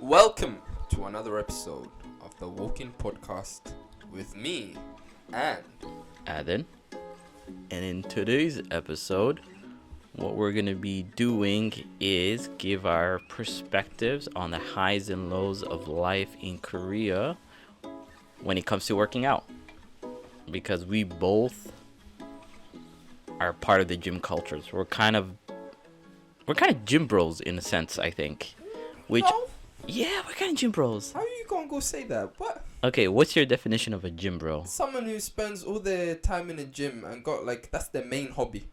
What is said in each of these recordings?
Welcome to another episode of the Walking Podcast with me and Aden. And in today's episode, what we're going to be doing is give our perspectives on the highs and lows of life in Korea when it comes to working out. Because we both are part of the gym cultures. We're kind of gym bros in a sense, I think. No. Yeah, we're kind of gym bros. How are you gonna go say that? What? Okay, what's your definition of a gym bro? Someone who spends all their time in the gym and got that's their main hobby.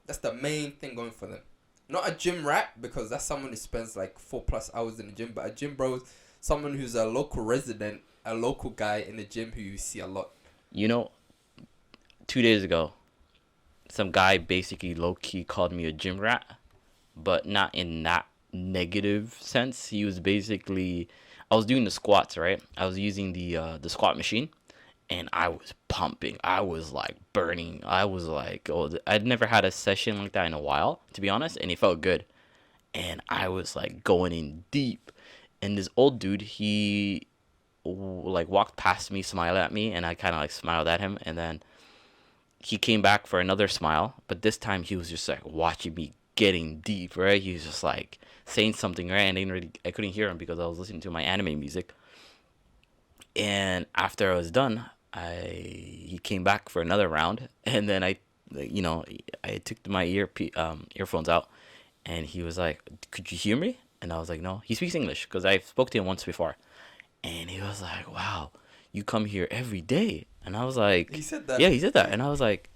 That's the main thing going for them. Not a gym rat, because that's someone who spends 4+ hours in the gym, but a gym bro is someone who's a local resident, a local guy in the gym who you see a lot. 2 days ago, some guy basically low-key called me a gym rat, but not in that negative sense. He was basically, I was doing the squats, right? I was using the squat machine, and I was pumping. I was burning. I was I'd never had a session like that in a while, to be honest, and it felt good. And I was going in deep. And this old dude, he walked past me, smiled at me, and I kind of smiled at him, and then he came back for another smile, but this time he was just watching me getting deep, right? He was just saying something, right? And I couldn't hear him because I was listening to my anime music. And after I was done, he came back for another round, and then I took my earphones out, and he was like, "Could you hear me?" And I was like, "No." He speaks English because I spoke to him once before, and he was like, "Wow, you come here every day?" And I was like, He said that. Yeah, he said that. And I was like,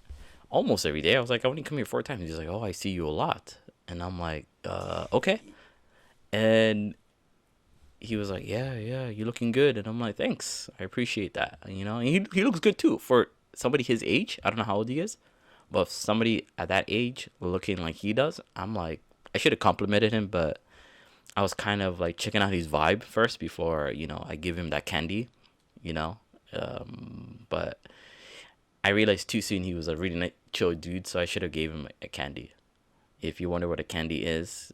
almost every day. I was like, I only come here 4 times. He's like, "Oh, I see you a lot." And I'm like, okay. And he was like, yeah, you're looking good. And I'm like, thanks. I appreciate that. And he looks good too for somebody his age. I don't know how old he is, but somebody at that age looking like he does, I'm like, I should have complimented him, but I was kind of checking out his vibe first before, I give him that candy, but I realized too soon he was a really chill dude, so I should have gave him a candy. If you wonder what a candy is,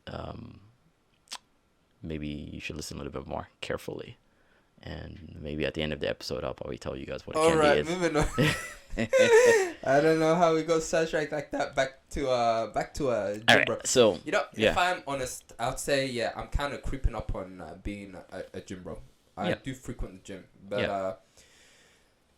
maybe you should listen a little bit more carefully, and maybe at the end of the episode I'll probably tell you guys what a candy is. Moving on. I don't know how we got sidetracked like that. Back to a gym bro. Right, so if I'm honest, I'd say I'm kind of creeping up on being a gym bro. I do frequent the gym, but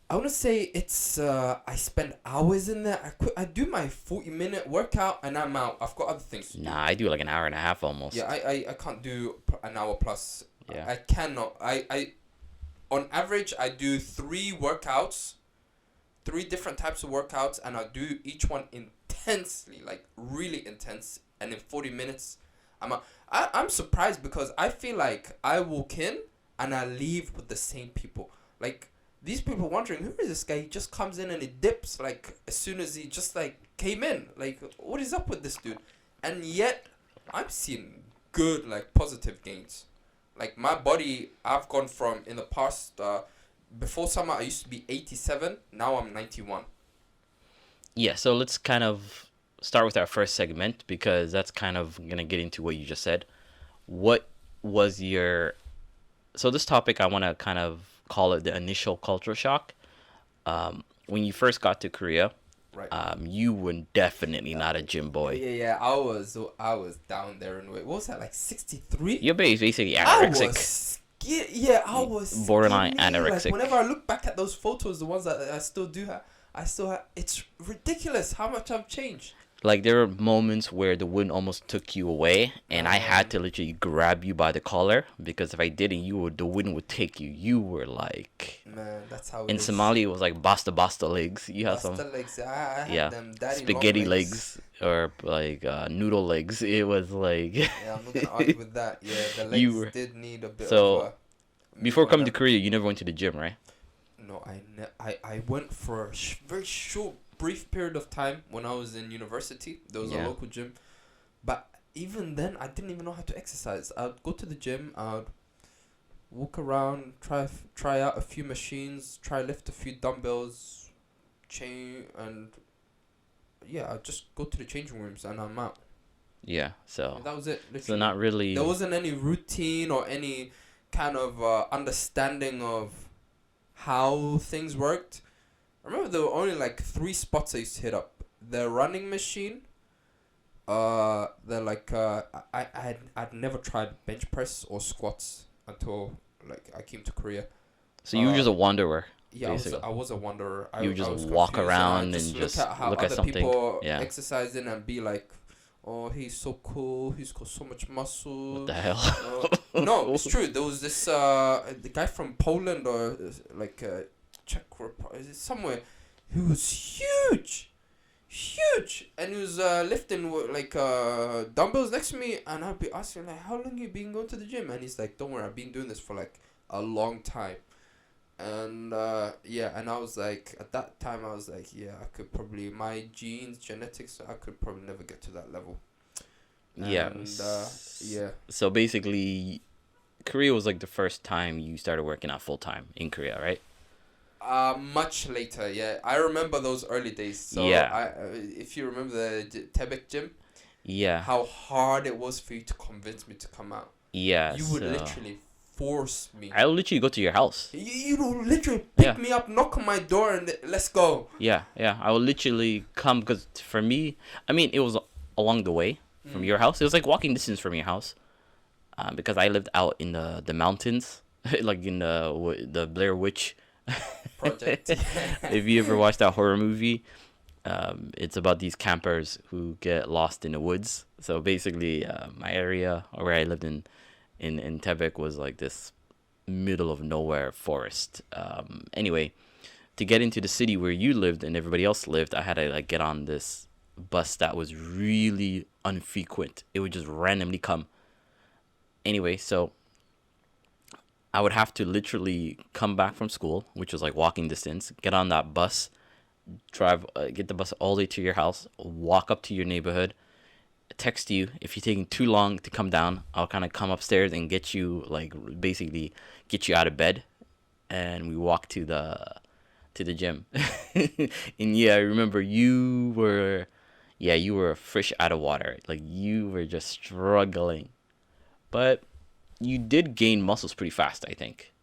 I want to say it's I spend hours in there. I do my 40-minute workout and I'm out. I've got other things to do. Nah, I do an hour and a half almost. Yeah, I can't do an hour plus. Yeah. I cannot. I on average I do 3 workouts, 3 different types of workouts, and I do each one intensely, really intense, and in 40 minutes I'm out. I'm surprised because I feel like I walk in and I leave with the same people. These people wondering, who is this guy? He just comes in and he dips as soon as he just came in. What is up with this dude? And yet I'm seeing good positive gains. My body, I've gone from in the past before summer I used to be 87, now I'm 91. Yeah, so let's kind of start with our first segment, because that's kind of gonna get into what you just said. What was your So this topic, I want to kind of call it the initial culture shock. When you first got to Korea, right? You were definitely not a gym boy. Yeah. I was down there in weight. What was that, 63? You're basically anorexic. I was borderline skinny. anorexic. Whenever I look back at those photos, the ones that I still do have, it's ridiculous how much I've changed. There were moments where the wind almost took you away, and I had to literally grab you by the collar, because if I didn't, the wind would take you. You were Man, that's how it in is. Somalia, it was basta legs. You have Basta legs. I had them daddy spaghetti long legs, or noodle legs. It was Yeah, I'm not gonna argue with that. Yeah, the legs did need a bit of. Before coming to Korea, you never went to the gym, right? No, I went for a very short, brief period of time when I was in university. There was a local gym, but even then I didn't even know how to exercise. I'd go to the gym, I'd walk around, try out a few machines, try lift a few dumbbells, and I'd just go to the changing rooms and I'm out. Yeah, so And that was it. Literally. So not really. There wasn't any routine or any kind of understanding of how things worked. I remember there were only like 3 spots I used to hit up: the running machine. I'd never tried bench press or squats until like I came to Korea. So you were just a Uh, wanderer, yeah, basically. I was a wanderer. You would I just was walk confused, and I around and just look just at how look at other something. people Yeah. exercising and be like, "Oh, he's so cool. He's got so much What muscle." the hell? No, it's true. There was this the guy from Poland or like Czech Republic, somewhere, who was huge, and he was lifting like dumbbells next to me, and I'd be asking like, "How long you been going to the gym?" And he's like, "Don't worry, I've been doing this for like a long time." And yeah, and I was like, at that time, I was like, yeah, I could probably, my genes, genetics, I could probably never get to that level. Yeah. And yeah. So basically, Korea was like the first time you started working out full time in Korea, right? Much later, yeah. I remember those early days. So Yeah. if you remember the Tebek gym, Yeah. how hard it was for you to convince me to come out. Yeah. You would So literally force me. I would literally go to your house. You would literally pick Yeah. me up, knock on my door, and let's go. Yeah. Yeah. I would literally come because for me, I mean, it was along the way from your house. It was like walking distance from your house, because I lived out in the mountains, like in the Blair Witch Project. If you ever watched that horror movie, it's about these campers who get lost in the woods. So basically, my area or where I lived in Tebek was like this middle of nowhere forest. Anyway, to get into the city where you lived and everybody else lived, I had to like get on this bus that was really infrequent. It would just randomly come. Anyway, so I would have to literally come back from school, which was like walking distance, get on that bus, drive, get the bus all the way to your house, walk up to your neighborhood, text you. If you're taking too long to come down, I'll kind of come upstairs and get you, like, basically get you out of bed, and we walk to the gym. And yeah, I remember you were fish out of water. Like, you were just struggling, but you did gain muscles pretty fast, I think.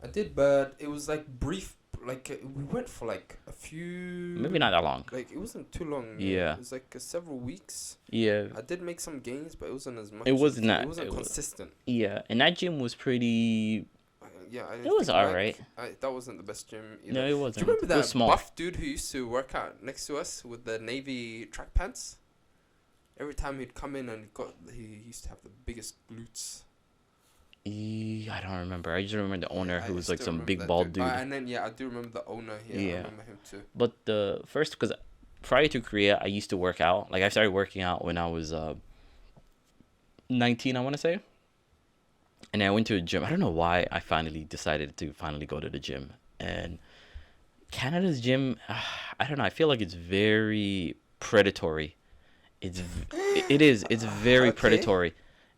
I did, but it was like brief. Like we went for like a few. Maybe not that long. Like it wasn't too long. Yeah. It was like several weeks. Yeah. I did make some gains, but it wasn't as much. It was not. It wasn't It was, consistent. yeah, and that gym was pretty. Yeah, I It was think, alright. that wasn't the best gym either. No, it Do wasn't. you remember It was that small. buff dude who used to work out next to us with the navy track pants? Every time he'd come in and he used to have the biggest glutes. I don't remember. I just remember the owner Yeah, who I was like still some remember big that bald dude. And then I do remember the owner. Yeah, I Yeah. remember him too. But the first, because prior to Korea, I used to work out. Like I started working out when I was 19, I want to say. And I went to a gym. I don't know why I finally decided to go to the gym. And Canada's gym, I don't know. I feel like it's very predatory. It is. It's very Okay. predatory.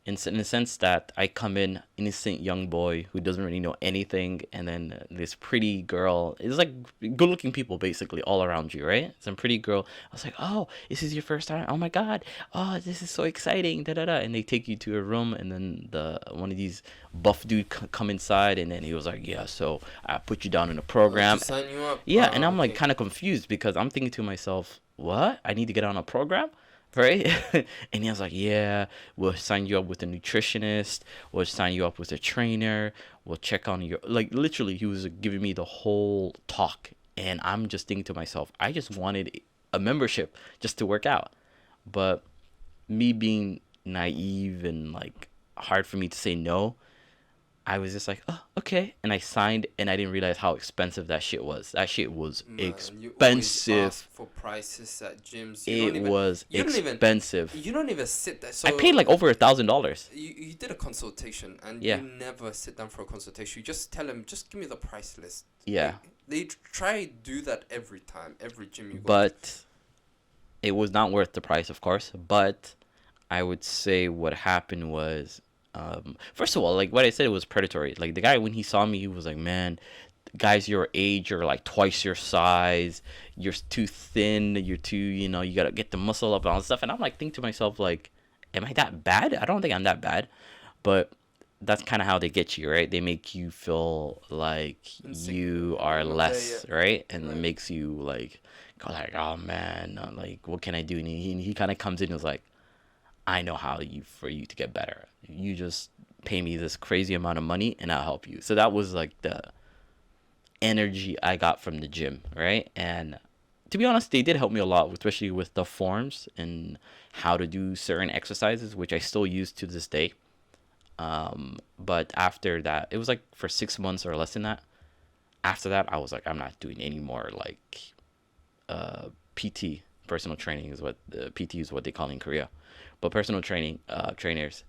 In the sense that I come in, innocent young boy who doesn't really know anything, and then this pretty girl. It's like good-looking people basically all around you, right? Some pretty girl. I was like, oh, this is your first time? Oh my god! Oh, this is so exciting! Da da da! And they take you to a room, and then one of these buff dude come inside, and then he was like, yeah, so I put you down in a program. To sign you up. Yeah, and I'm like okay. kind of confused because I'm thinking to myself, what? I need to get on a program? Right? And he was like, yeah, we'll sign you up with a nutritionist, we'll sign you up with a trainer, we'll check on your, like, literally he was giving me the whole talk, and I'm just thinking to myself, I just wanted a membership just to work out. But me being naive and like hard for me to say no, I was just like, oh, okay. And I signed, and I didn't realize how expensive that shit was. That shit was Man, you always expensive. ask for prices at gyms. It was you don't even- expensive. You don't even sit there. So I paid like over $1,000. You did a consultation, and Yeah. you never sit down for a consultation. You just tell them, just give me the price list. Yeah. They try to do that every time, every gym you go to. But it was not worth the price, of course. But I would say what happened was, first of all, like what I said, it was predatory. Like the guy, when he saw me, he was like, man, guys your age are like twice your size. You're too thin. You're too, you got to get the muscle up and all that stuff. And I'm like thinking to myself, like, am I that bad? I don't think I'm that bad. But that's kind of how they get you, right? They make you feel like you are less, right? And it Right. makes you like go like, oh man, like what can I do? And he kind of comes in and is like, I know how you for you to get better. You just pay me this crazy amount of money and I'll help you. So that was like the energy I got from the gym, right? And to be honest, they did help me a lot, especially with the forms and how to do certain exercises, which I still use to this day. But after that, it was like for 6 months or less than that. After that, I was like, I'm not doing any more like PT, personal training is what the PT is what they call in Korea, but personal training trainers.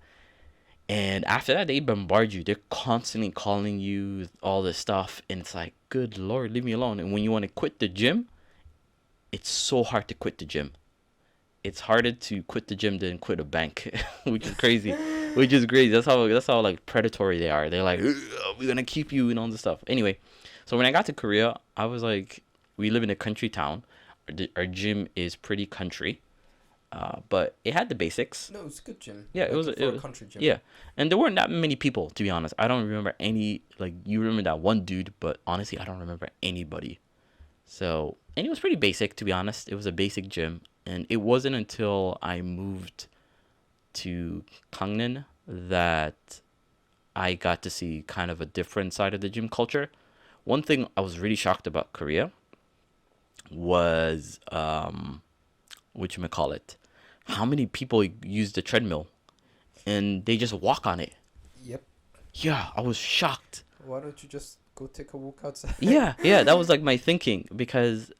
And after that, they bombard you. They're constantly calling you all this stuff, and it's like, good lord, leave me alone. And when you want to quit the gym, it's so hard to quit the gym. It's harder to quit the gym than quit a bank, which is crazy. Which is crazy. That's how like predatory they are. They're like, we're gonna keep you and all this stuff. Anyway, so when I got to Korea, I was like, we live in a country town. Our gym is pretty country, but it had the basics. No, it's a good gym. Yeah, Like, it was. for a country gym. Yeah, and there weren't that many people, to be honest. I don't remember any. Like you remember that one dude, but honestly, I don't remember anybody. So, and it was pretty basic, to be honest. It was a basic gym, and it wasn't until I moved to Gangneung that I got to see kind of a different side of the gym culture. One thing I was really shocked about Korea was whatchamacallit, how many people use the treadmill and they just walk on it. Yep. Yeah, I was shocked. Why don't you just go take a walk outside? Yeah, that was like my thinking because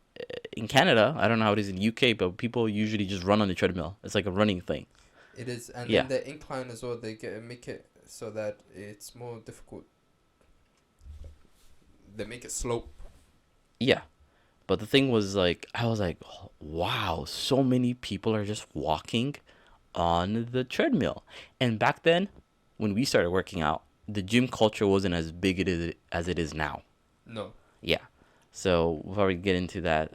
in Canada, I don't know how it is in the UK, but people usually just run on the treadmill. It's like a running thing. It is, and Yeah. then the incline as well. They make it so that it's more difficult. They make it slope. Yeah. But the thing was like I was like, "Oh, wow, so many people are just walking on the treadmill. And back then, when we started working out, the gym culture wasn't as big as it is now. No. Yeah. So we'll probably get into that.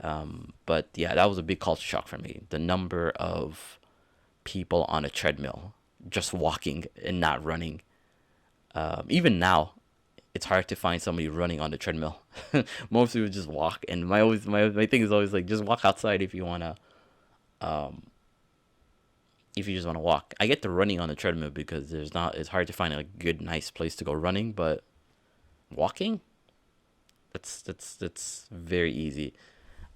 But yeah, that was a big culture shock for me. The number of people on a treadmill, just walking and not running. Even now, it's hard to find somebody running on the treadmill. Most people just walk. And my thing is always like, just walk outside if you wanna. If you just want to walk, I get the running on the treadmill because it's hard to find a good nice place to go running, but walking, that's very easy.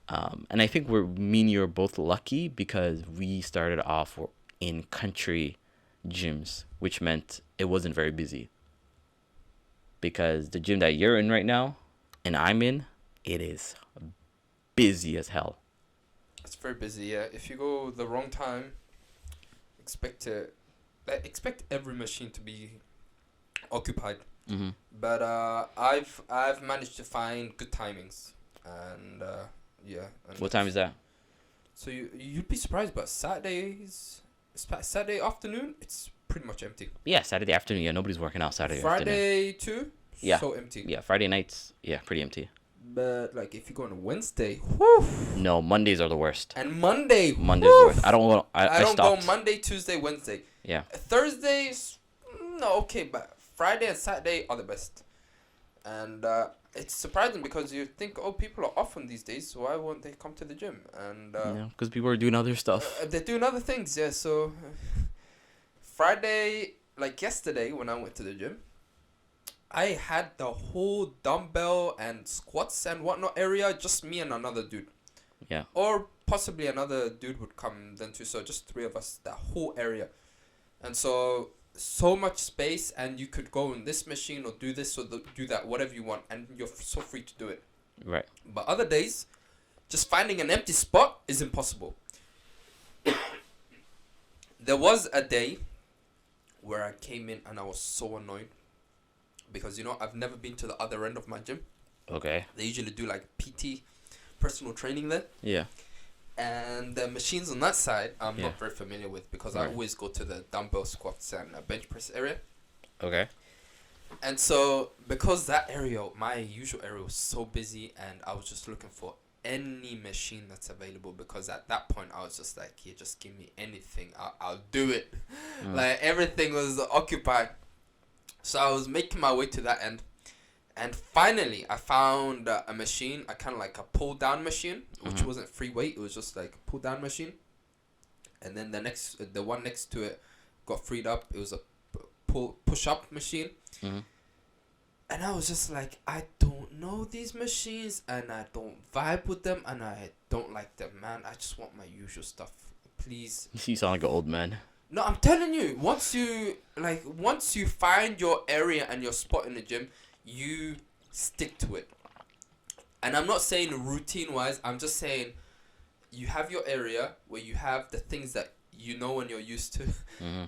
And I think me and you are both lucky because we started off in country gyms, which meant it wasn't very busy. Because the gym that you're in right now and I'm in, it is busy as hell. It's very busy. Yeah. If you go the wrong time, expect every machine to be occupied. Mm-hmm. But I've managed to find good timings, and yeah. And What time is that? So you'd be surprised, but Saturday afternoon, it's pretty much empty. Yeah, Saturday afternoon. Yeah, nobody's working out Saturday afternoon. Friday too. Yeah. So empty. Yeah, Friday nights. Yeah, pretty empty. But like if you go on a Wednesday, whew, No, Mondays are the worst. and Monday, Monday's whew, the worst. I don't want. I I don't go stopped. Monday, Tuesday, Wednesday. Yeah. Thursdays, no, okay, but Friday and Saturday are the best. And it's surprising because you think, oh, people are off on these days, so why won't they come to the gym? And Yeah, because people are doing other stuff. they're doing other things, yeah. So Friday, like yesterday when I went to the gym, I had the whole dumbbell and squats and whatnot area, just me and another dude. Yeah. Or possibly another dude would come then too, so just three of us, that whole area. And so much space, and you could go in this machine or do this or do that, whatever you want, and you're so free to do it. Right. But other days, just finding an empty spot is impossible. There was a day where I came in and I was so annoyed because, I've never been to the other end of my gym. Okay. They usually do like PT, personal training there. Yeah. And the machines on that side, I'm Yeah. not very familiar with because I Right. always go to the dumbbell squats and bench press area. Okay. And so, because that area, my usual area, was so busy, and I was just looking for any machine that's available because at that point I was just like, yeah, just give me anything, I'll do it. Mm. Like everything was occupied. So I was making my way to that end, and finally I found a machine, a kind of like a pull down machine, which Mm-hmm. wasn't free weight. It was just like a pull down machine. And then the one next to it got freed up. It was a push up machine. Mm-hmm. And I was just like, I don't know these machines, and I don't vibe with them, and I don't like them, man. I just want my usual stuff, please. You sound like an old man. No, I'm telling you, once you find your area and your spot in the gym, you stick to it. And I'm not saying routine wise. I'm just saying you have your area where you have the things that you know and you're used to. Mm-hmm.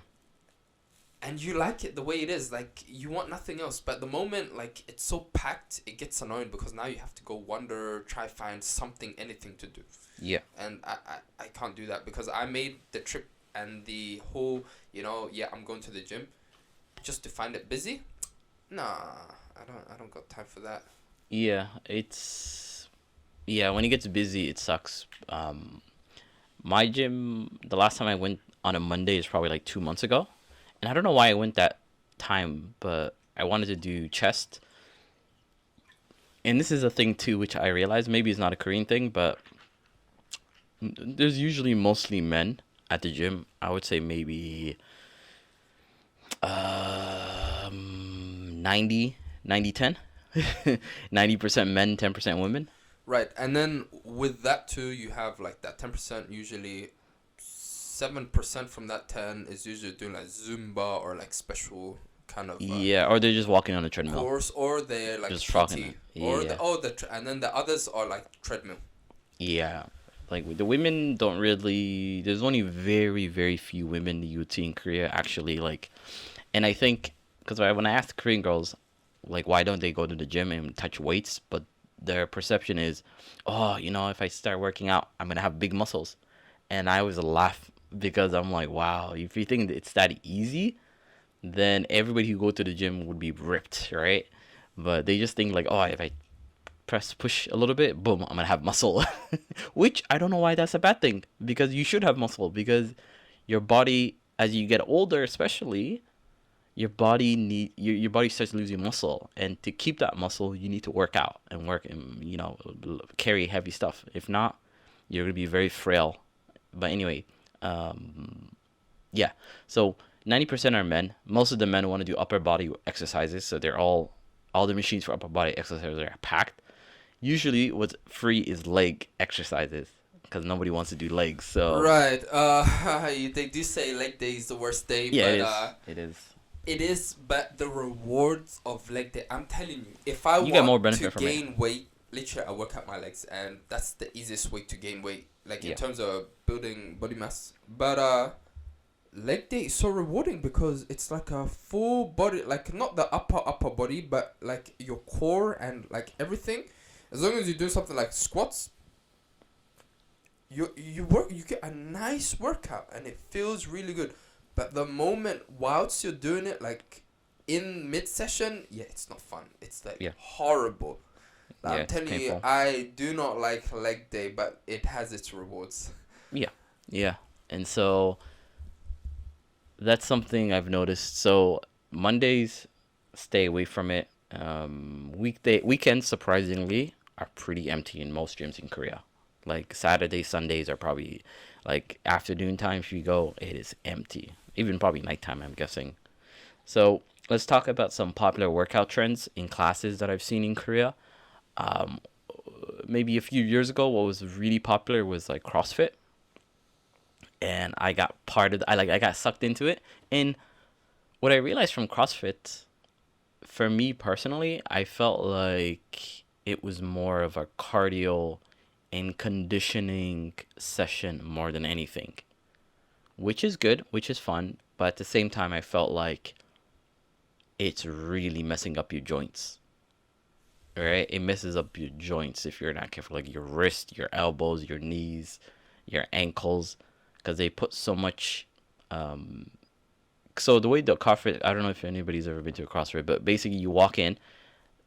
And you like it the way it is, like you want nothing else. But the moment like it's so packed, it gets annoying because now you have to go wander, try find something, anything to do. Yeah. And I can't do that because I made the trip and the whole, I'm going to the gym just to find it busy. Nah, I don't got time for that. Yeah, when it gets busy, it sucks. My gym, the last time I went on a Monday is probably like 2 months ago. And I don't know why I went that time, but I wanted to do chest. And this is a thing too, which I realized maybe it's not a Korean thing, but there's usually mostly men at the gym. I would say maybe 90, 10. 90% men, 10% women. Right, and then with that too, you have like that 10%. Usually, 7% from that 10 is usually doing like Zumba or like special kind of Yeah, or they're just walking on a treadmill. course, or they're like Just PT, rocking it. or Yeah. and then the others are like treadmill. Yeah. Like the women don't really. There's only very, very few women you would see in Korea actually. Like, and I think because when I asked Korean girls, like, why don't they go to the gym and touch weights? But their perception is, oh, if I start working out, I'm gonna have big muscles, and I always laugh because I'm like, wow, if you think that it's that easy, then everybody who go to the gym would be ripped, right? But they just think like, oh, if I push a little bit, boom, I'm gonna have muscle. Which I don't know why that's a bad thing, because you should have muscle, because your body, as you get older especially, your body starts losing muscle, and to keep that muscle you need to work out and work and carry heavy stuff. If not, you're gonna be very frail. But anyway, yeah, so 90% are men. Most of the men want to do upper body exercises, so they're all the machines for upper body exercises are packed. Usually what's free is leg exercises, because nobody wants to do legs. So Right. They do say leg day is the worst day, yeah, but it is. it is. But the rewards of leg day, I'm telling you, if I You get more want to benefit from it. gain weight, literally I work out my legs, and that's the easiest way to gain weight, like in Yeah. terms of building body mass. But leg day is so rewarding because it's like a full body, like not the upper body, but like your core and like everything. As long as you do something like squats, you get a nice workout and it feels really good. But the moment whilst you're doing it, like in mid session, yeah, it's not fun. It's like Yeah. horrible. Like, Yeah, I'm it's telling you, painful. I do not like leg day, but it has its rewards. Yeah. And so that's something I've noticed. So Mondays, stay away from it. Weekends, surprisingly, are pretty empty in most gyms in Korea. Like Saturdays, Sundays are probably, like afternoon time. If you go, it is empty. Even probably nighttime, I'm guessing. So let's talk about some popular workout trends in classes that I've seen in Korea. Um, Maybe a few years ago, what was really popular was like CrossFit, and I got I got sucked into it. And what I realized from CrossFit, for me personally, I felt like it was more of a cardio and conditioning session more than anything, which is good, which is fun. But at the same time, I felt like it's really messing up your joints. Right? It messes up your joints if you're not careful, like your wrist, your elbows, your knees, your ankles, because they put so much. So the way the CrossFit, I don't know if anybody's ever been to a CrossFit, but basically you walk in,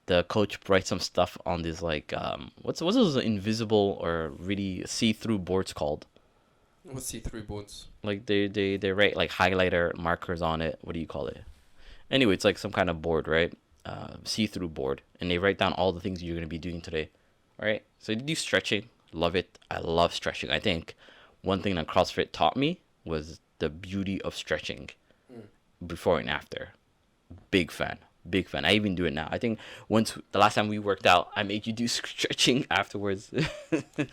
the coach writes some stuff on this like what's those invisible or really see-through boards called? What's C3 boards? Like they write like highlighter markers on it. What do you call it? Anyway, it's like some kind of board, right? See-through board, and they write down all the things you're gonna be doing today, right? So they do stretching. Love it. I love stretching. I think one thing that CrossFit taught me was the beauty of stretching Mm. before and after. Big fan. Big fan. I even do it now. I think once the last time we worked out, I made you do stretching afterwards.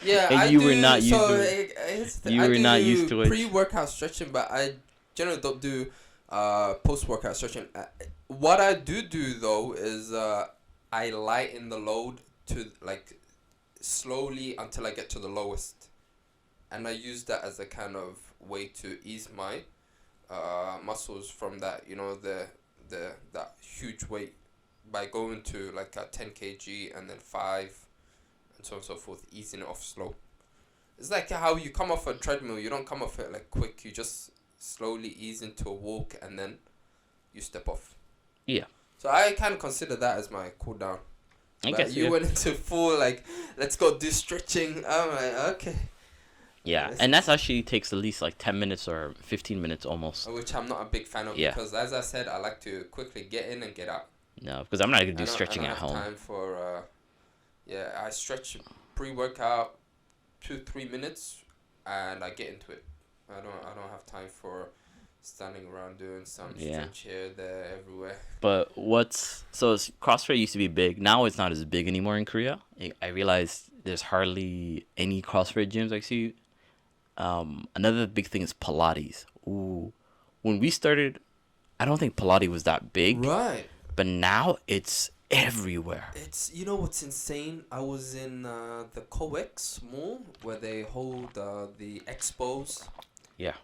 Yeah, And I you do. were not used So to it. You I were not used do to it. pre-workout stretching, but I generally don't do post-workout stretching. What I do though is I lighten the load to like slowly until I get to the lowest, and I use that as a kind of way to ease my muscles from that, the that huge weight, by going to like a 10 kg and then 5 and so on and so forth, easing it off slow. It's like how you come off a treadmill. You don't come off it like quick. You just slowly ease into a walk and then you step off. Yeah. So I kind of consider that as my cool down. I But guess, you yeah. went into full like, let's go do stretching. I'm like, okay. Yeah, and that's actually takes at least like 10 minutes or 15 minutes almost. Which I'm not a big fan of, Yeah. because as I said, I like to quickly get in and get out. No, because I'm not gonna do I stretching don't at have home. time for I stretch pre-workout 2-3 minutes and I get into it. I don't have time for standing around doing some Yeah. stretch here, there, everywhere. But CrossFit used to be big. Now it's not as big anymore in Korea. I realized there's hardly any CrossFit gyms I see. Another big thing is Pilates. Ooh, when we started, I don't think Pilates was that big, Right. but now it's everywhere. It's, you know what's insane? I was in the COEX mall where they hold the expos. Yeah.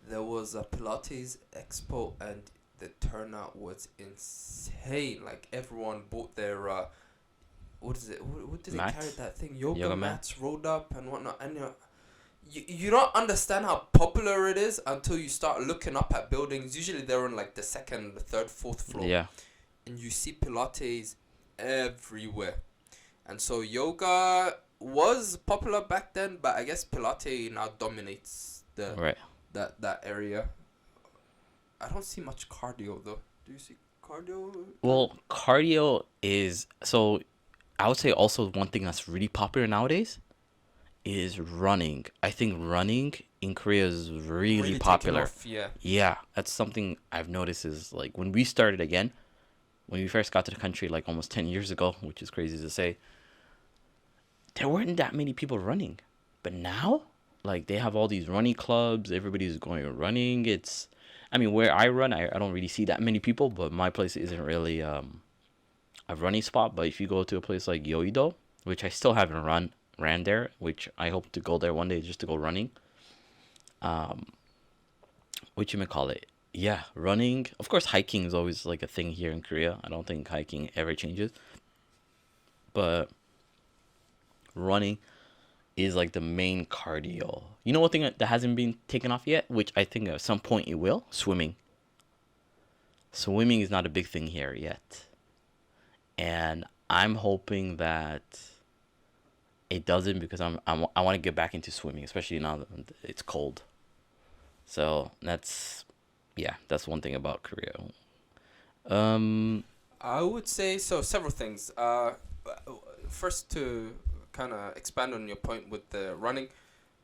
There was a Pilates expo and the turnout was insane. Like everyone bought their what is it? What did they Mats? carry that thing? Yoga Yoga mats rolled up and whatnot. And you don't understand how popular it is until you start looking up at buildings. Usually they're on like the second, third, fourth floor. Yeah. And you see Pilates everywhere. And so yoga was popular back then, but I guess Pilates now dominates Right. that area. I don't see much cardio though. Do you see cardio? Well, cardio is so. I would say also one thing that's really popular nowadays is running. I think running in Korea is really taking popular. off, yeah. Yeah, that's something I've noticed is like when we started again, when we first got to the country like almost 10 years ago, which is crazy to say, there weren't that many people running. But now, like they have all these running clubs, everybody's going running. I mean, where I run, I don't really see that many people, but my place isn't really a running spot. But if you go to a place like Yoido, which I still haven't ran there, which I hope to go there one day just to go running. What you may call it? Yeah, running. Of course, hiking is always like a thing here in Korea. I don't think hiking ever changes. But running is like the main cardio. You know one thing that hasn't been taken off yet, which I think at some point it will? Swimming. Swimming is not a big thing here yet. And I'm hoping that it doesn't, because I want to get back into swimming, especially now that it's cold. So that's one thing about Korea. I would say so. Several things. First, to kind of expand on your point with the running,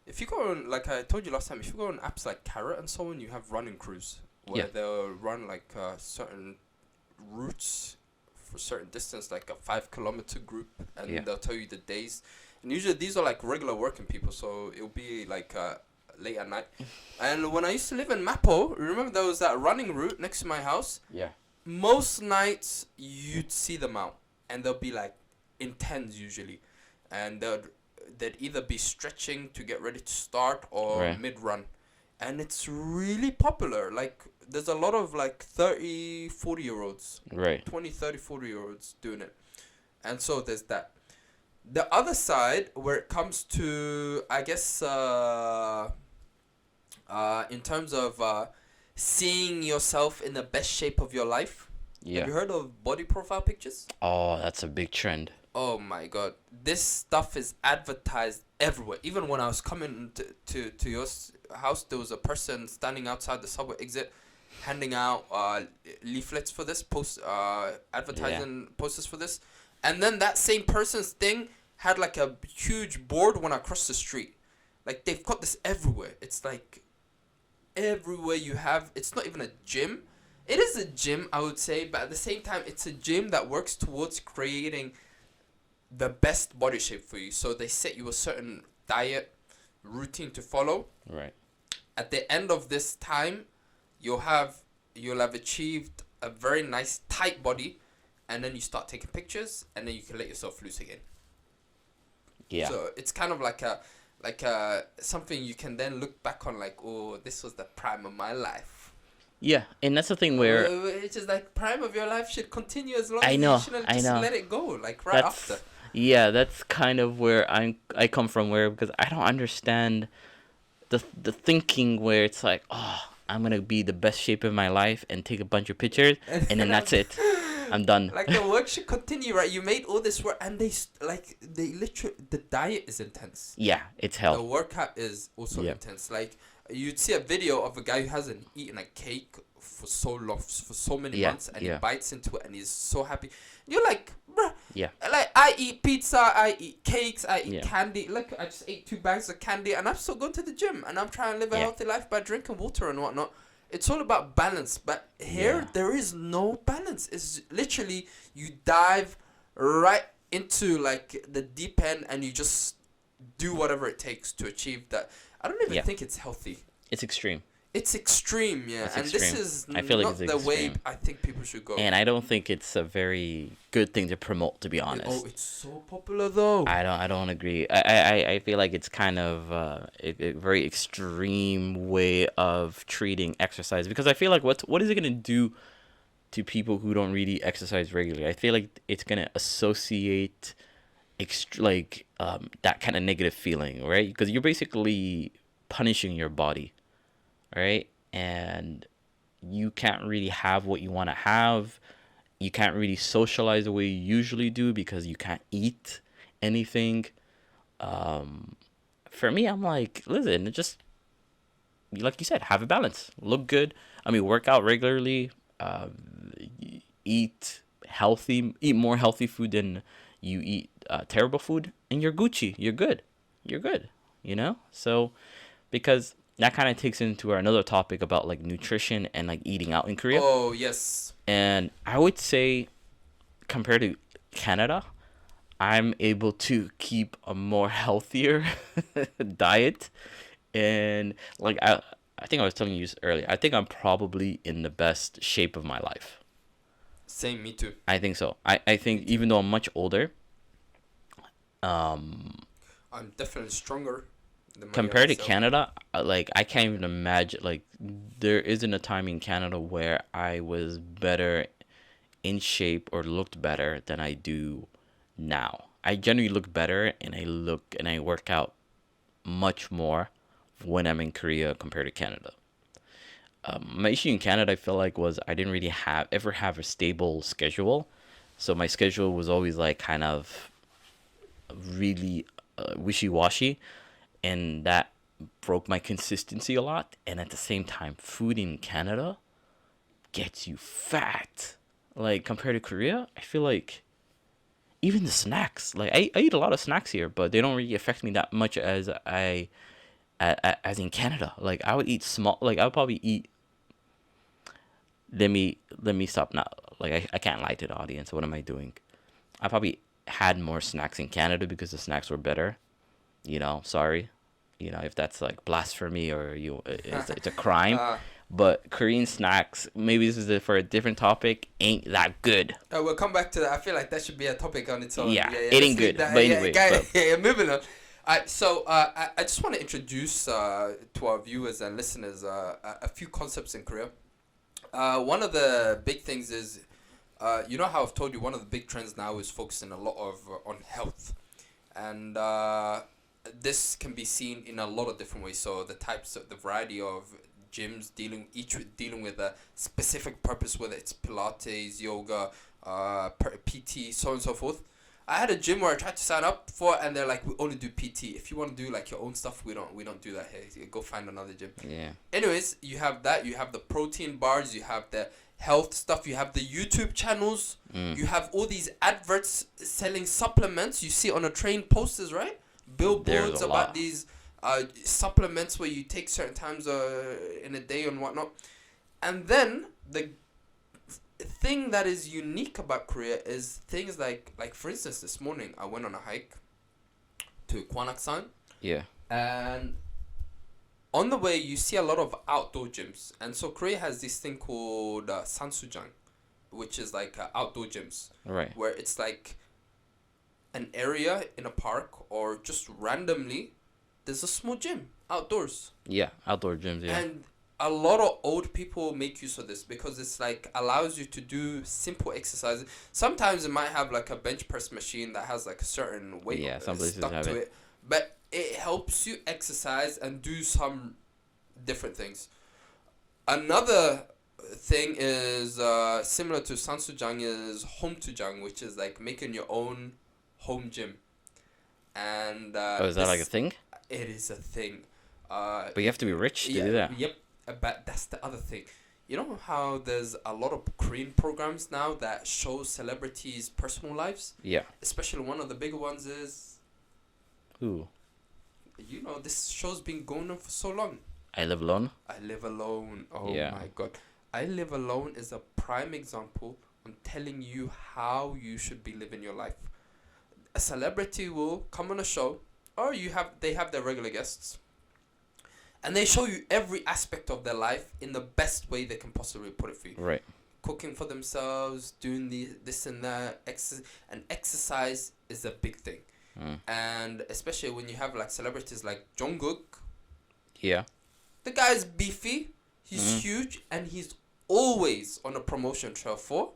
if you go on, like I told you last time, if you go on apps like Carrot and so on, you have running crews where Yeah. they'll run like certain routes for certain distance, like a 5 kilometer group, and Yeah. they'll tell you the days. And usually these are like regular working people, so it'll be like late at night. And when I used to live in Mapo, remember there was that running route next to my house? Yeah. Most nights you'd see them out, and they'll be like in tens usually, and they'd either be stretching to get ready to start or Right. mid-run, and it's really popular. Like there's a lot of like 30-40 year olds, Right. 20-30-40 year olds doing it. And so there's that. The other side, where it comes to, I guess, in terms of seeing yourself in the best shape of your life. Have you Yeah. heard of body profile pictures? Oh, that's a big trend. Oh my god. This stuff is advertised everywhere. Even when I was coming to your house, there was a person standing outside the subway exit handing out leaflets for this, advertising posters for this, and then that same person's thing had like a huge board when I crossed the street. Like they've got this everywhere. It's like everywhere you have. It's not even a gym. It is a gym, I would say, but at the same time, it's a gym that works towards creating the best body shape for you. So they set you a certain diet routine to follow. Right. At the end of this time, you'll have achieved a very nice tight body, and then you start taking pictures, and then you can let yourself loose again. Yeah. So it's kind of like something you can then look back on, like, oh, this was the prime of my life. Yeah, and that's the thing where It's just like prime of your life should continue as long I as know, you shouldn't just let it go, like right that's after. yeah, that's kind of where I come from, where because I don't understand the thinking where it's like, oh, I'm gonna be the best shape of my life and take a bunch of pictures and then that's it. I'm done. Like the work should continue, right? You made all this work, and they literally, the diet is intense. Yeah, it's The hell. workout is also Yep. intense. Like you'd see a video of a guy who hasn't eaten a cake for so long, for so many Yeah, months, and yeah. he bites into it, and he's so happy. You're like, bruh. Yeah. Like I eat pizza, I eat cakes, I eat Yeah. candy. Look, I just ate 2 bags of candy, and I'm still going to the gym, and I'm trying to live a Yeah. healthy life by drinking water and whatnot. It's all about balance, but here Yeah. there is no balance. It's literally you dive right into like the deep end, and you just do whatever it takes to achieve that. I don't even Yeah. think it's healthy. It's extreme. It's extreme, yeah, It's and extreme. this is I feel like not it's the way extreme. I think people should go. And I don't think it's a very good thing to promote, to be honest. Oh, it's so popular though. I don't agree. I feel like it's kind of a very extreme way of treating exercise, because I feel like what is it gonna do to people who don't really exercise regularly? I feel like it's gonna associate that kind of negative feeling, right? Because you're basically punishing your body, right? And you can't really have what you want to have. You can't really socialize the way you usually do because you can't eat anything. For me, I'm like, listen, just like you said, have a balance, look good. I mean, work out regularly, eat healthy, eat more healthy food than you eat terrible food, and you're Gucci. You're good. You're good. You know? So, because that kind of takes into another topic about like nutrition and like eating out in Korea. Oh yes. And I would say, compared to Canada, I'm able to keep a more healthier diet. And like I think I was telling you earlier, I think I'm probably in the best shape of my life. Same, me too. I think so. I think even though I'm much older, I'm definitely stronger than my compared to younger self. Canada, like I can't even imagine, like there isn't a time in Canada where I was better in shape or looked better than I do now. I generally look better, and I work out much more when I'm in Korea compared to Canada. My issue in Canada, I feel like, was I didn't really ever have a stable schedule, so my schedule was always like kind of really wishy-washy, and that broke my consistency a lot. And at the same time, food in Canada gets you fat. Like compared to Korea, I feel like even the snacks, like I eat a lot of snacks here, but they don't really affect me that much as as in Canada. Like I would eat small, like I would probably eat. Let me stop now. Like I can't lie to the audience. What am I doing? I probably had more snacks in Canada because the snacks were better. You know, sorry. You know, if that's like blasphemy or it's a crime. But Korean snacks, maybe this is for a different topic, ain't that good. We'll come back to that. I feel like that should be a topic on its own. Yeah, it ain't good. That. But anyway, Moving on. So I just want to introduce to our viewers and listeners a few concepts in Korea. One of the big things is, you know how I've told you one of the big trends now is focusing a lot on health, and this can be seen in a lot of different ways. So the variety of gyms dealing with a specific purpose, whether it's Pilates, yoga, PT, so on and so forth. I had a gym where I tried to sign up for, and they're like, we only do PT. If you want to do like your own stuff, we don't do that here. Go find another gym. Yeah. Anyways, you have that. You have the protein bars. You have the health stuff. You have the YouTube channels. You have all these adverts selling supplements. You see on a train posters, right? Billboards about these supplements where you take certain times in a day and whatnot. And then the thing that is unique about Korea is things like for instance, this morning I went on a hike to Kwanaksan. Yeah. And on the way you see a lot of outdoor gyms, and so Korea has this thing called Sansujang, which is like outdoor gyms, Right. where it's like an area in a park or just randomly there's a small gym outdoors. Yeah. Outdoor gyms. Yeah. And a lot of old people make use of this because it's like allows you to do simple exercises. Sometimes it might have like a bench press machine that has like a certain weight some places stuck have to it. it, but it helps you exercise and do some different things. Another thing is similar to Sansujang is Homtujang, which is like making your own home gym. And Is that like a thing? It is a thing. But you have to be rich to do that. Yep. But that's the other thing. You know how there's a lot of Korean programs now that show celebrities' personal lives? Yeah. Especially one of the bigger ones is... Who? You know, this show's been going on for so long. I Live Alone? I Live Alone. Oh Yeah. my god. I Live Alone is a prime example on telling you how you should be living your life. A celebrity will come on a show, or they have their regular guests, and they show you every aspect of their life in the best way they can possibly put it for you. Right. Cooking for themselves, doing this and that. Exercise is a big thing. And especially when you have like celebrities like Jungkook. Yeah. The guy's beefy, he's huge, and he's always on a promotion trail for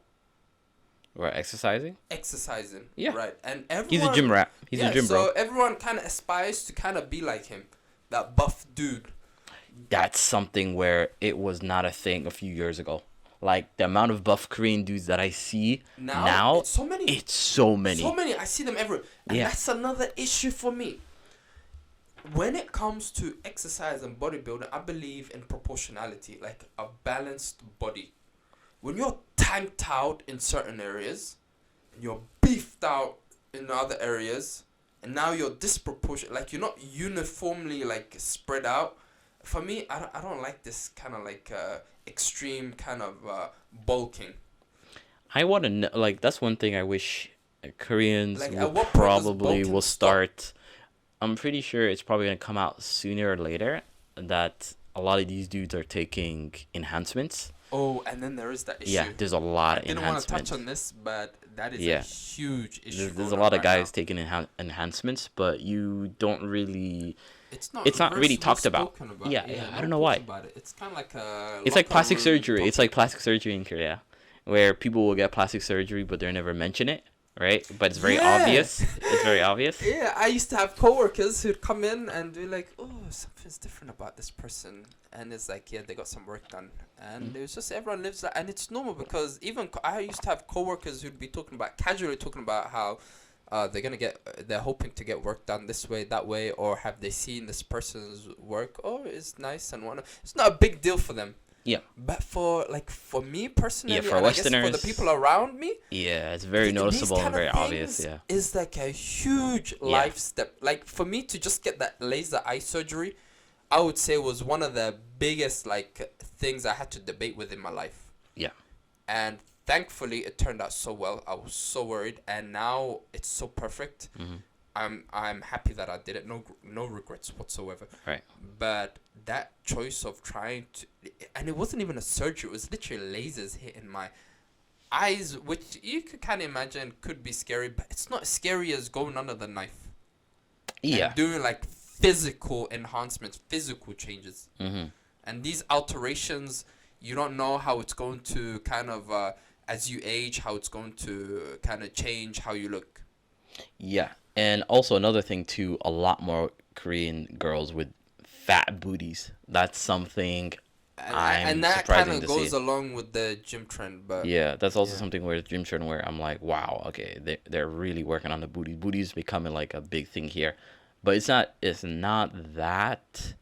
Right. Exercising? exercising. Yeah. Right. And everyone... He's a gym rat. He's a gym bro. So everyone kind of aspires to kind of be like him. That buff dude. That's something where it was not a thing a few years ago. Like the amount of buff Korean dudes that I see now, it's so many. It's so many. So many. I see them everywhere. And Yeah. that's another issue for me. When it comes to exercise and bodybuilding, I believe in proportionality, like a balanced body. When you're tanked out in certain areas, and you're beefed out in other areas, and now you're disproportionate, like you're not uniformly like spread out. For me, I don't like this kind of like extreme kind of bulking. I want to know, like, that's one thing I wish Koreans Like, will at what point does probably bulking will stop? start. I'm pretty sure it's probably going to come out sooner or later that a lot of these dudes are taking enhancements. Oh, and then there is that issue. Yeah, there's a lot of I didn't want to enhancements. touch on this, but that is Yeah. a huge issue. There's a going lot on of right guys now. taking enhancements, but you don't really. It's it's not really versatily talked about. spoken about. Yeah, no I one don't know talks why. About it. It's kind of like a. It's like locker plastic room surgery. topic. It's like plastic surgery in Korea, where people will get plastic surgery, but they never mention it, right? But it's very Yeah. obvious. It's very obvious. Yeah, I used to have coworkers who'd come in and be like, "Oh, something's different about this person," and it's like, "Yeah, they got some work done," and it was just everyone lives that, and it's normal because even I used to have coworkers who'd be casually talking about how they're hoping to get work done this way, that way, or have they seen this person's work? Oh, it's nice and whatnot. It's not a big deal for them. Yeah. But for me personally, Yeah, for and I guess for the Westerners, people around me, Yeah, it's very these noticeable and kind of very obvious. things Yeah. is like a huge life step. Like for me to just get that laser eye surgery, I would say was one of the biggest like things I had to debate with in my life. Yeah. And thankfully it turned out so well. I was so worried, and now it's so perfect. I'm happy that I did it. No regrets whatsoever. Right. But that choice of trying to, and it wasn't even a surgery. It was literally lasers hitting my eyes, which you could kind of imagine could be scary, but it's not as scary as going under the knife. Yeah. And doing like physical enhancements, physical changes. And these alterations, you don't know how it's going to kind of, as you age, how it's going to kind of change how you look. Yeah. And also another thing too, a lot more Korean girls with fat booties. That's something I'm and that kind surprising of to goes see. along with the gym trend, but Yeah, that's also yeah. something where gym trend where I'm like, wow, okay, they're really working on the booty. Booty's becoming like a big thing here, but it's not that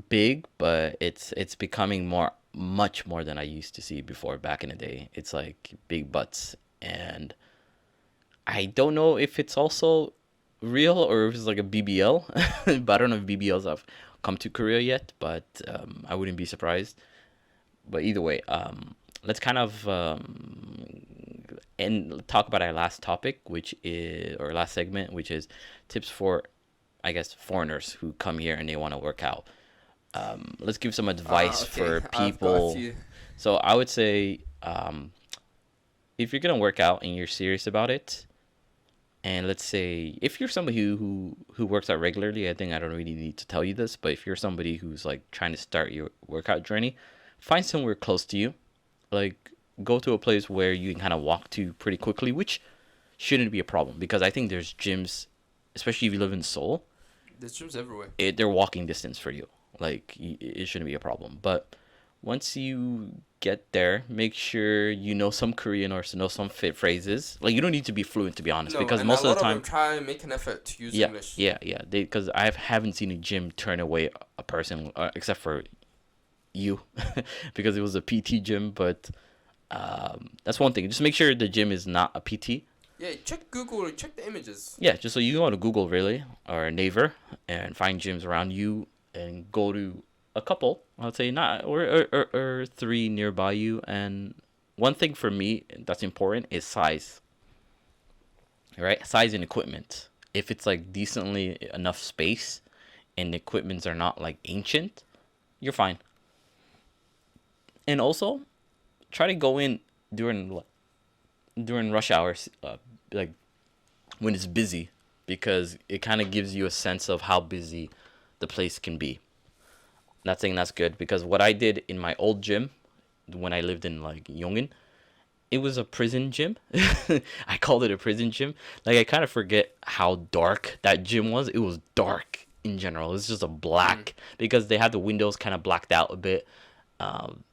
big, but it's becoming much more than I used to see before back in the day. It's like big butts, and I don't know if it's also real or if it's like a BBL, but I don't know if BBLs have come to Korea yet, but I wouldn't be surprised. But either way, let's kind of and talk about our last topic, which is or last segment, which is tips for, I guess, foreigners who come here and they want to work out. Let's give some advice Okay, for I've got a people. few. So I would say, if you're gonna work out and you're serious about it, and let's say if you're somebody who works out regularly, I think I don't really need to tell you this, but if you're somebody who's like trying to start your workout journey, find somewhere close to you. Like go to a place where you can kind of walk to pretty quickly, which shouldn't be a problem because I think there's gyms, especially if you live in Seoul, There's gyms everywhere. they're walking distance for you. Like it shouldn't be a problem. But once you get there, make sure you know some Korean or know some fit phrases. Like you don't need to be fluent to be honest, No, because and a most of lot the of them time, try and make an effort to use yeah, English. yeah. They because I haven't seen a gym turn away a person except for you, because it was a PT gym. But that's one thing. Just make sure the gym is not a PT. Yeah, check Google, check the images. Yeah, just so you go to Google really or Naver and find gyms around you and go to a couple. I'd say not or three nearby you. And one thing for me that's important is size. Right, size and equipment. If it's like decently enough space and the equipments are not like ancient, you're fine. And also try to go in during rush hours, like when it's busy, because it kind of gives you a sense of how busy the place can be. Not saying that's good, because what I did in my old gym when I lived in like Yongin, it was a prison gym. I called it a prison gym. Like I kind of forget how dark that gym was. It was dark in general. It's just a black because they had the windows kind of blacked out a bit. Um,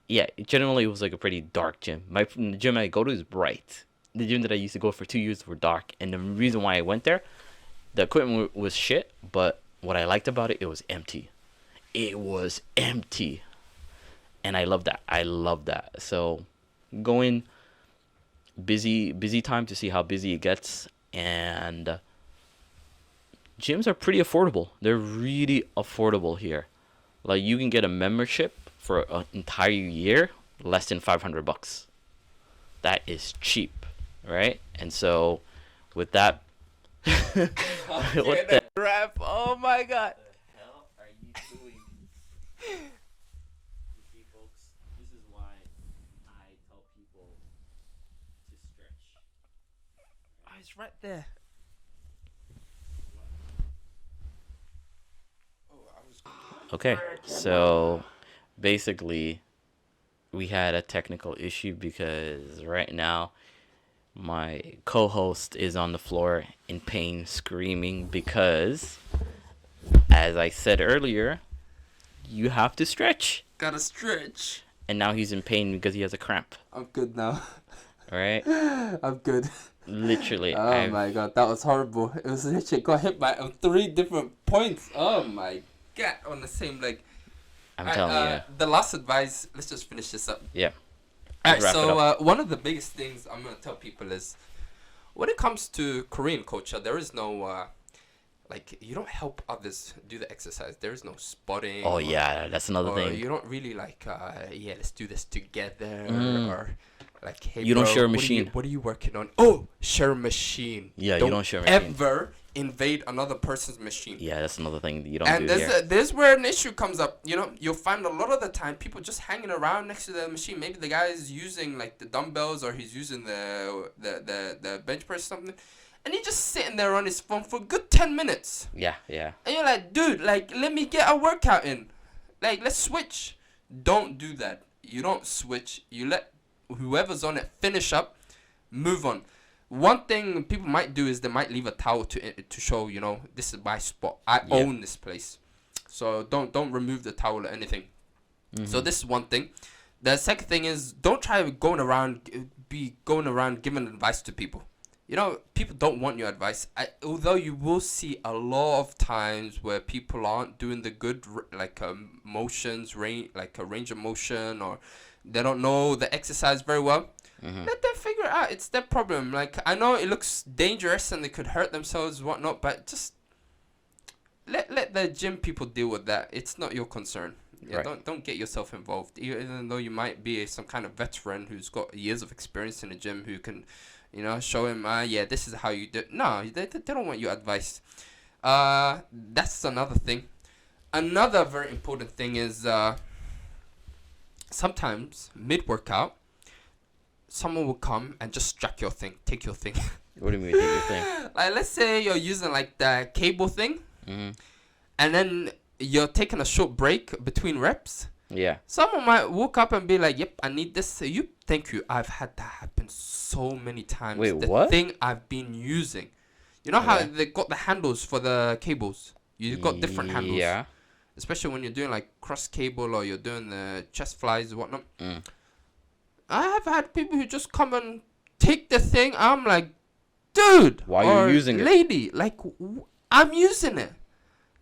yeah, generally it was like a pretty dark gym. The gym I go to is bright. The gym that I used to go for 2 years were dark, and the reason why I went there, the equipment was shit, but what I liked about it, it was empty. It was empty, and I love that. I love that. So, go in busy time to see how busy it gets, and gyms are pretty affordable. They're really affordable here. Like you can get a membership for an entire year, less than $500. That is cheap, right? And so, with that, what the Rap. Oh my god. hell are you doing? You see, folks, this is why I tell people to stretch. Oh, it's right there. Oh, I was. Okay, so basically, we had a technical issue because right now my co-host is on the floor in pain, screaming because, as I said earlier, you have to stretch. Gotta stretch. And now he's in pain because he has a cramp. I'm good now. All right, I'm good. literally. Oh my god, that was horrible. It was literally got hit by 3 different points. Oh my god, on the same leg. I'm telling you. The last advice, let's just finish this up. Yeah. Alright, Wrap it so one of the biggest things I'm going to tell people is when it comes to Korean culture, there is no, like, you don't help others do the exercise. There is no spotting. Oh yeah, that's another or thing. you don't really, like, yeah, let's do this together. Mm. Or, like, hey, You don't bro, share a what are machine. what are you working on? Oh, share a machine. Yeah, you don't share a machine. Ever invade another person's machine. Yeah, that's another thing that you don't And do here. there's where an issue comes up. You know, you'll find a lot of the time people just hanging around next to the machine. Maybe the guy is using like the dumbbells or he's using the bench press or something, and he's just sitting there on his phone for a good 10 minutes. Yeah, yeah. And you're like, dude, like let me get a workout in. Like let's switch. Don't do that. You don't switch. You let whoever's on it finish up, move on. One thing people might do is they might leave a towel to show, you know, this is my spot. I own this place. So don't remove the towel or anything. So this is one thing. The second thing is don't try going around giving advice to people. You know, people don't want your advice. Although you will see a lot of times where people aren't doing the good motions, like a range of motion, or they don't know the exercise very well. Let them figure it out. It's their problem. Like, I know it looks dangerous and they could hurt themselves and whatnot, but just let the gym people deal with that. It's not your concern. Yeah, Right. don't get yourself involved. Even though you might be some kind of veteran who's got years of experience in the gym, who can, show him, yeah, this is how you do it. No, they don't want your advice. That's another thing. Another very important thing is sometimes mid-workout, someone will come and just take your thing. What do you mean take your thing? Like, let's say you're using like the cable thing, Mm-hmm. and then you're taking a short break between reps. Yeah. Someone might walk up and be like, "Yep, I need this." Thank you. I've had that happen so many times. Wait, the what? thing I've been using. You know how Yeah. they got the handles for the cables? You got different handles. Yeah. Especially when you're doing like cross cable or you're doing the chest flies and whatnot. Mm. I have had people who just come and take the thing. I'm like, dude, Why are you or using it? lady, like, I'm using it.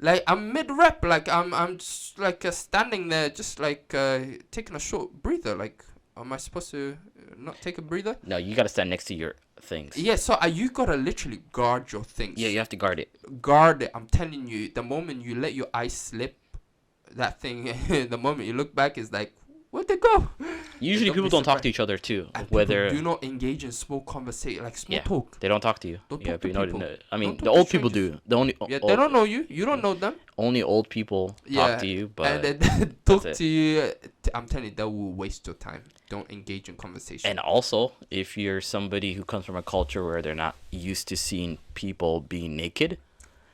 Like, I'm mid rep. Like, I'm just like standing there, just like taking a short breather. Like, am I supposed to not take a breather? No, you gotta stand next to your things. Yeah. So you gotta literally guard your things. Yeah, you have to guard it. Guard it. I'm telling you, the moment you let your eyes slip, that thing, the moment you look back, is like, where'd they go? Usually Don't people be don't talk surprised. to each other too. And Whether people do not engage in small conversation, like small Yeah. talk. they don't talk to you. Don't Yeah, talk but to you know, people. I mean, Don't the talk to old people strangers. do. The only Yeah, they don't know you. You don't know them. only old people Yeah, talk to you, but and then talk it. to you. I'm telling you, that will waste your time. Don't engage in conversation. and also if you're somebody who comes from a culture where they're not used to seeing people being naked,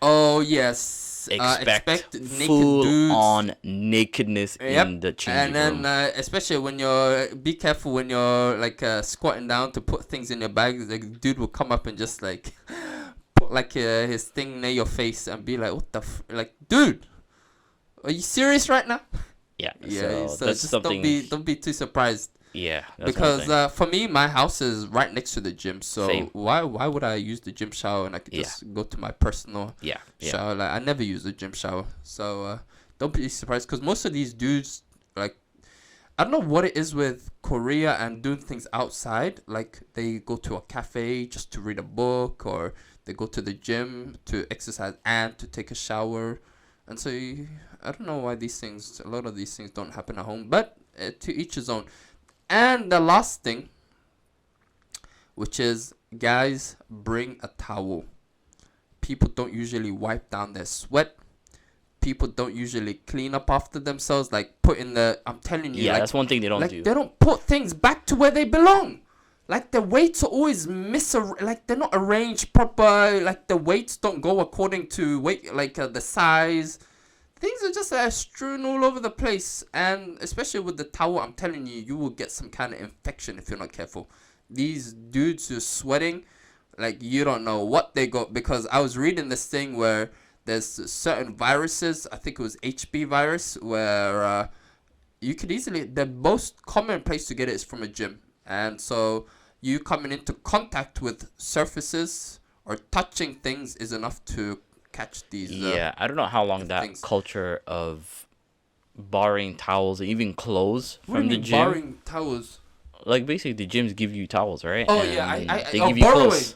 Oh yes, expect naked full dudes. on nakedness in the changing And then room. especially when be careful when you're like squatting down to put things in your bag. Like, dude will come up and just like put like his thing near your face and be like, "What the like, dude? Are you serious right now?" Yeah, Yeah, so so that's just something. don't be too surprised. Yeah, that's one Because thing. for me, my house is right next to the gym, so Same. why would I use the gym shower and I could Yeah. just go to my personal Yeah, yeah. shower? Like, I never use the gym shower, so don't be surprised. Because most of these dudes, like, I don't know what it is with Korea and doing things outside. Like, they go to a cafe just to read a book, or they go to the gym to exercise and to take a shower. And so I don't know why a lot of these things don't happen at home, but to each his own. And the last thing, which is, guys, bring a towel. People don't usually wipe down their sweat. People don't usually clean up after themselves. Like, I'm telling you, Yeah, like, that's one thing they don't do. they don't put things back to where they belong. Like, the weights are always like, they're not arranged proper. Like, the weights don't go according to the size. Things are just strewn all over the place. And especially with the towel, I'm telling you, you will get some kind of infection if you're not careful. These dudes who are sweating, like, you don't know what they got. Because I was reading this thing where there's certain viruses, I think it was HB virus, where you could easily, the most common place to get it is from a gym. And so you coming into contact with surfaces or touching things is enough to catch these. Yeah, I don't know how long that things. culture of borrowing towels, even clothes What do from you the mean gym. borrowing towels? Like basically, the gyms give you towels, right? Oh And yeah, they oh, give you borrowing. clothes.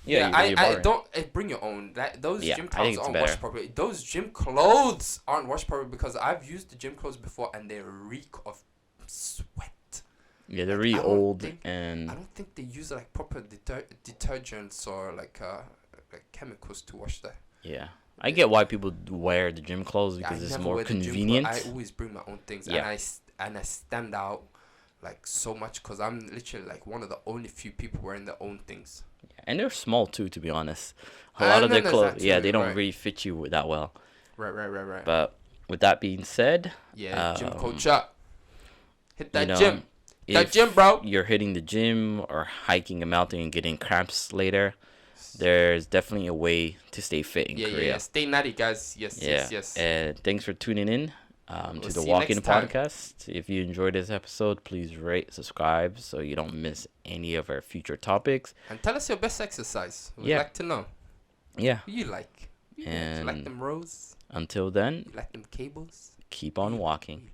Yeah, I you're borrowing. don't bring your own. Those Yeah, gym I think towels it's aren't better. washed properly. Those gym clothes aren't washed properly because I've used the gym clothes before and they reek of sweat. Yeah, they're Like, really I don't old think- and I don't think they use like proper detergents or like chemicals to wash that. yeah. I get why people wear the gym clothes I because it's never more wear the gym clothes. convenient. I always bring my own things, Yeah. and I stand out like so much because I'm literally like one of the only few people wearing their own things. And they're small too, to be honest. A lot of their then there's clothes, that yeah, too, they don't right. really fit you that well. Right. But with that being said, Yeah, gym um, coach up. Hit that you know, gym. That if gym, bro. you're hitting the gym or hiking a mountain and getting cramps later, there's definitely a way to stay fit in Korea. Yeah. Stay natty, guys. Yes. And thanks for tuning in. to the see you Walking next time. Podcast. If you enjoyed this episode, please rate, subscribe, so you don't miss any of our future topics. And tell us your best exercise. We'd Yeah. like to know. Yeah. Who you like? You And like them rows? until then, You like them cables? keep on walking.